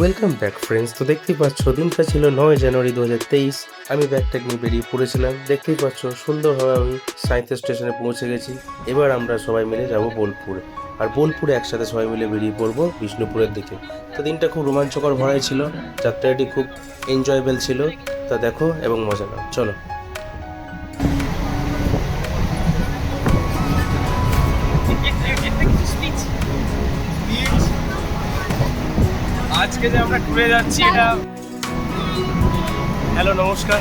Welcome back friends. তো দেখতেই পাচ্ছ দিনটা ছিল 9 জানুয়ারি 2023। আমি ব্যাগটা নিয়ে বেরিয়ে পড়েছিলাম। দেখতেই পাচ্ছ সুন্দরভাবে আমি সাঁইথ স্টেশনে পৌঁছে গেছি। এবার আমরা সবাই মিলে যাব বোলপুর, আর বোলপুরে একসাথে সবাই মিলে বেরিয়ে পড়বো বিষ্ণুপুরের দিকে। তো দিনটা খুব রোমাঞ্চকর ভরাই ছিল, যাত্রাটি খুব এনজয়েবল ছিল। তা দেখো এবং মজা নাও, চলো। আজকে যে আমরা ট্যুরে যাচ্ছি এটা হ্যালো নমস্কার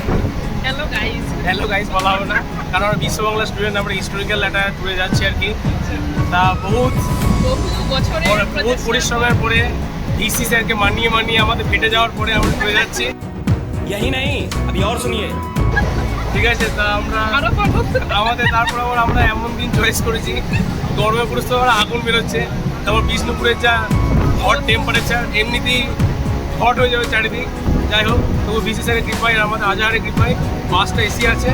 হ্যালো গাইস বলা হবে না, কারণ আমরা বিশ্ব বাংলা স্টুডেন্ট, আমরা হিস্টোরিক্যাল একটা ট্যুরে যাচ্ছি আর কি। তা বহুত পরিশ্রমের পরে ডিসি স্যারকে মানিয়ে আমাদের ফেটে যাওয়ার পরে আমরা ট্যুরে যাচ্ছি। यही नहीं अभी और सुनिए। ঠিক আছে, তা আমরা আমাদের তারপর আবার আমরা এমন দিন চয়েস করেছি, গরমে পুরো তো আগুন বেরোচ্ছে। তারপর বিষ্ণুপুরের যা হট টেম্পারেচার, এমনিতেই হট হয়ে যাবে চারিদিক। যাই হোক, তবু বিসি স্যারের কৃপায় আর আমাদের আজহারের কৃপায় বাসটা এসি আছে,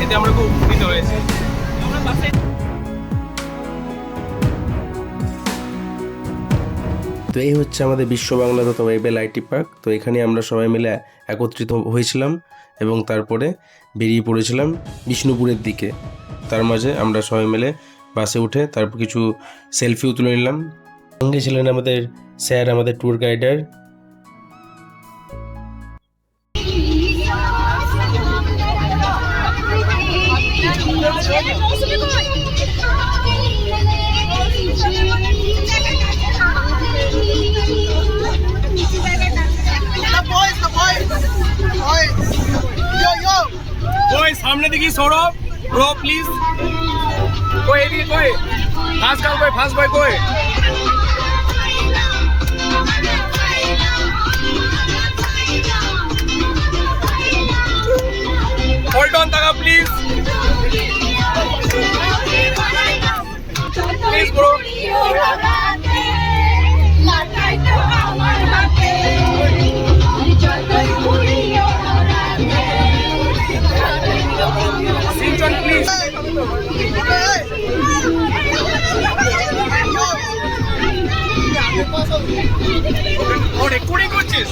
এতে আমরা খুব উপকৃত হয়েছি। তো এই হচ্ছে আমাদের বিশ্ব বাংলা তথা ওয়েবেল আইটি পার্ক। তো এখানে আমরা সবাই মিলে একত্রিত হয়েছিলাম এবং তারপরে বেরিয়ে পড়েছিলাম বিষ্ণুপুরের দিকে। তার মাঝে আমরা সবাই মিলে বাসে উঠে তারপর কিছু সেলফিও তুলে নিলাম। সঙ্গে ছিলেন আমাদের স্যার, আমাদের ট্যুর গাইডার। সামনে দেখি সৌরভ ব্রো প্লিজ, কই এদিকে, কই ফাঁস কাল, কই ফাঁস ভাই, কই হোল্ড অন টাকা প্লিজ প্লিজ ব্রো। সিনচন প্লিজ। ও রেকর্ডিং করছিস?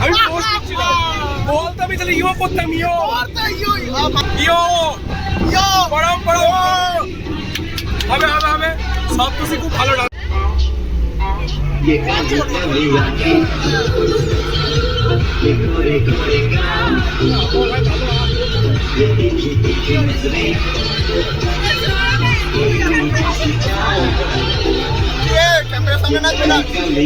আমি পোস্ট করছিলাম, বলতে আমি তাহলে ইও করতাম, ইও পড়াও হবে সব কিছু খুব ভালো লাগে। ক্যামেরা সামনে না চলে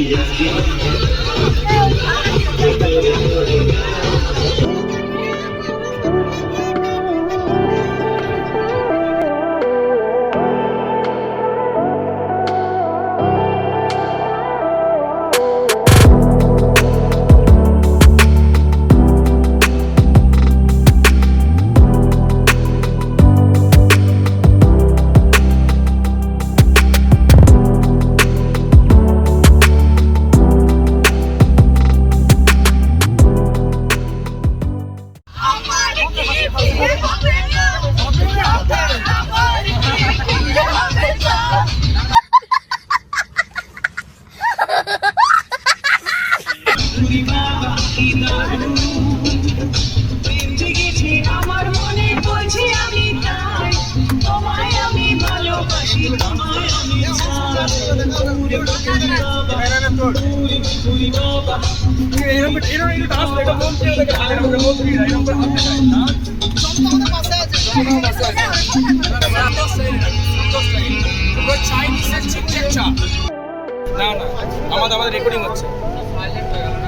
আমাদের রেকর্ডিং হচ্ছে,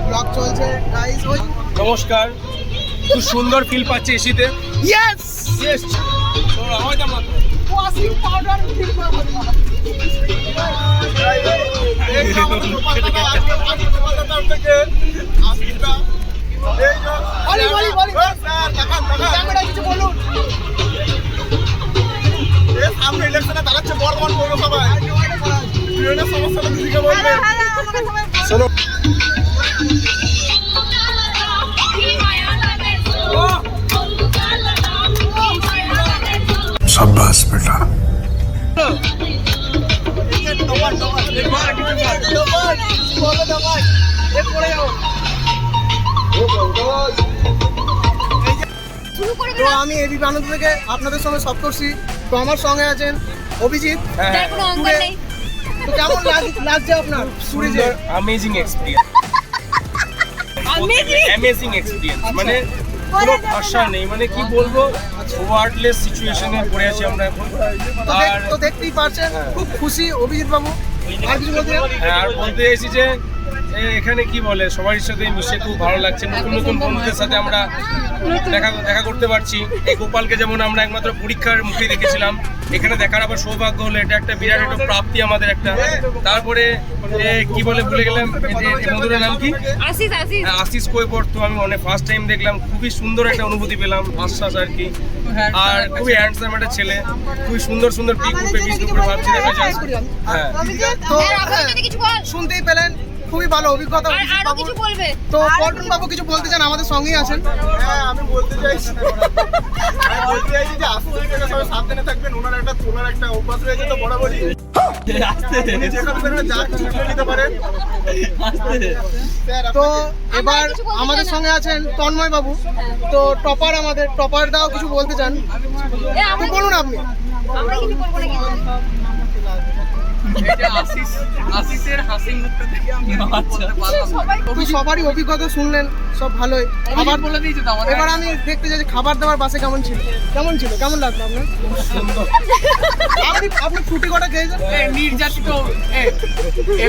ব্লগ চলছে গাইস। নমস্কার, খুব সুন্দর ফিল পাচ্ছে এসিতে। ইয়েস ইয়েস, আওয়াজ আমরা ওয়াশিং পাউডার ফিল পাবো। সামনে ইলেকশনে দাঁড়াচ্ছে বর্ধমান পৌরসভায়, সমস্যা দিদিকে বলবে। शाबाश बेटा। टमाटर তো আমি এবিপি আনন্দ থেকে আপনাদের সঙ্গে সপ্তর্ষি। তো আমার সঙ্গে আছেন অভিজিৎ। হ্যাঁ, কোনো অঙ্কন নেই। তো কেমন লাগছে আপনার ট্যুরে যে? অ্যামেজিং এক্সপিরিয়েন্স, অ্যামেজিং এক্সপিরিয়েন্স, মানে কোনো ভাষা নেই, মানে কি বলবো, ওয়ার্ডলেস সিচুয়েশনে পড়ে আছি আমরা এখন। আর তো দেখতেই পাচ্ছেন খুব খুশি অভিজিৎ বাবু। আর কিছু বলতে চান? হ্যাঁ, আর বলতে চাইছি যে এখানে কি বলে সবার সাথে মিশে খুব ভালো লাগছে। নতুন নতুন বন্ধুদের সাথে আমরা দেখা করতে পারছি। এই গোপালকে যেমন আমরা একমাত্র পরীক্ষার মুখে দেখেছিলাম, এখানে দেখার আবার সৌভাগ্য হলো। এটা একটা বিরাট একটা প্রাপ্তি আমাদের একটা। তারপরে কি বলে ভুলে গেলাম, বন্ধুটার নাম কি? আশিস আশিস হ্যাঁ, আশিস কৈবর। তো আমি অনেক ফার্স্ট টাইম দেখলাম, খুবই সুন্দর একটা অনুভূতি পেলাম, আশ্বাস আর কি। আর খুবই হ্যান্ডসাম একটা ছেলে, খুবই সুন্দর সুন্দর পিক উঠবে বিষ্ণুপুরে, ভাবছি দেখা যায়। হ্যাঁ, তো যদি কিছু বল শুনতেই পেলেন, খুবই ভালো অভিজ্ঞতা অভিজিৎ আরো বাবুর। কিছু বলবে। তো পল্টন বাবু কিছু বলতে চান? আমাদের সঙ্গেই আছেন। হ্যাঁ, আমি বলতে চাইছি যে আস্তে থেকে সবাই সাবধানে থাকবেন। ওনার একটা অভ্যাস রয়েছে তো বরাবরই উনি যেখানে বেরোলে যা কিছু তুলে নিতে পারেন। তো এবার আমাদের সঙ্গে আছেন তন্ময় বাবু। তো টপার, আমাদের টপার দাও কিছু বলতে চান? তো বলুন আপনি। আমরা কিছু বলবো না কিছু। সবাই তো সবারই অভিজ্ঞতা শুনলেন, সব ভালোই। খাবার বলে দিয়েছে তো আমাদের। এবার আমি দেখতে চাই যে খাবার দাবার বাসে কেমন ছিল, কেমন লাগলো আপনার? আপনি ফুটি কটা খেয়েছেন?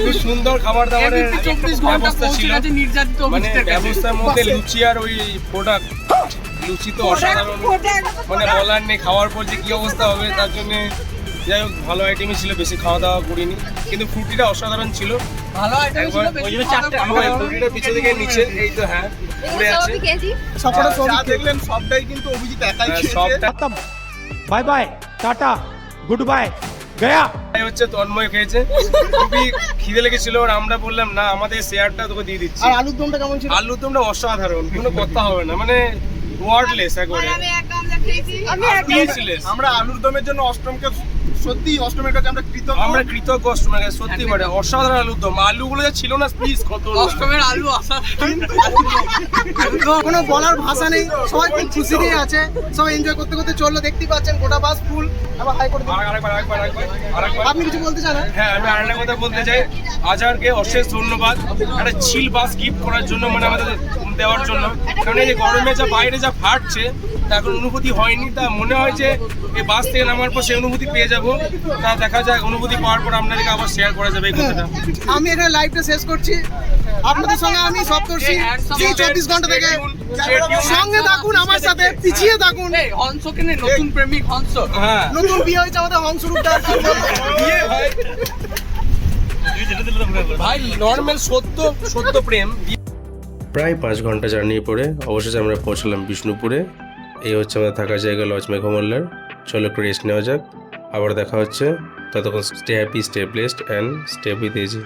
খুব সুন্দর খাবার দাবারের ব্যবস্থা ছিল। মানে ব্যবস্থার মধ্যে লুচি আর ওই প্রোডাক্ট, লুচি তো অসাধারণ, মানে বলার নেই। খাওয়ার পর যে কি অবস্থা হবে তার জন্য যাই হোক ভালো আইটেমই ছিল, বেশি খাওয়া দাওয়া করিনি, কিন্তু ফ্রুটিটা অসাধারণ ছিল। ফ্রুটিটা পিছন থেকে নিচে এই তো, হ্যাঁ ঘুরে আছে। সবাই খেয়েছি। সবটা যা দেখলেন সবটাই কিন্তু অভিজিৎ একাই খেয়েছে। সবটা bye bye tata goodbye गया এই হচ্ছে তন্ময় খেয়েছে, খুবই খিদে লেগেছিল। আর আমরা বললাম না, আমাদের শেয়ারটা তোকে দিয়ে দিচ্ছি। আর আলুর দমটা কেমন ছিল? আলুর দমটা অসাধারণ, কোনো কথা হবে না, মানে ওয়ার্ডলেস একবারে। Speechless। আমরা আলুর দমের জন্য অষ্টমের কাছে আমরা কৃতজ্ঞ। আমরা কৃতজ্ঞ অষ্টমের কাছে, সত্যি করে অসাধারণ আলুর দম। আলুগুলো যা ছিল না, প্লিজ কত অষ্টমের আলু কোনো বলার ভাষা নেই, সবাই খুব খুশি দিয়ে আছে, সবাই এনজয় করতে করতে চললো। দেখতেই পাচ্ছেন গোটা বাস ফুল। আবার হাই করে দিন। আরেকবার। আপনি কিছু বলতে চান? হ্যাঁ, আমি আরেকটা কথা বলতে চাই। আজহারকে অশেষ ধন্যবাদ একটা চিল বাস গিফট করার জন্য, মানে আমাদের দেওয়ার জন্য। কারণ এই যে গরমে যা বাইরে যা ফাটছে, তা এখন অনুভূতি হয়নি। তা মনে হয় যে এই বাস থেকে নামার পর সেই অনুভূতি পেয়ে যাবো। তা দেখা যাক, অনুভূতি পাওয়ার পর আপনাদেরকে আবার শেয়ার করা যাবে এই কথাটা। আমি এখানে লাইভটা শেষ করছি। আপনাদের সঙ্গে আমি সপ্তর্ষি, 24 ঘন্টা থেকে সঙ্গে থাকুন, আমার সাথে পিছিয়ে থাকুন। হ্যাঁ, নতুন বিয়ে হয়েছে আমাদের হংসরূপটা। বিয়ে ভাই নর্মাল সত্য প্রেম। প্রায় 5 ঘন্টা জার্নির পরে অবশেষে আমরা পৌঁছলাম বিষ্ণুপুরে। এই হচ্ছে আমাদের থাকার জায়গা, লজ মেঘমল্লার। চলো একটু রেস্ট নেওয়া যাক, আবার দেখা হচ্ছে। ততক্ষণ stay happy, stay blessed and stay with AG.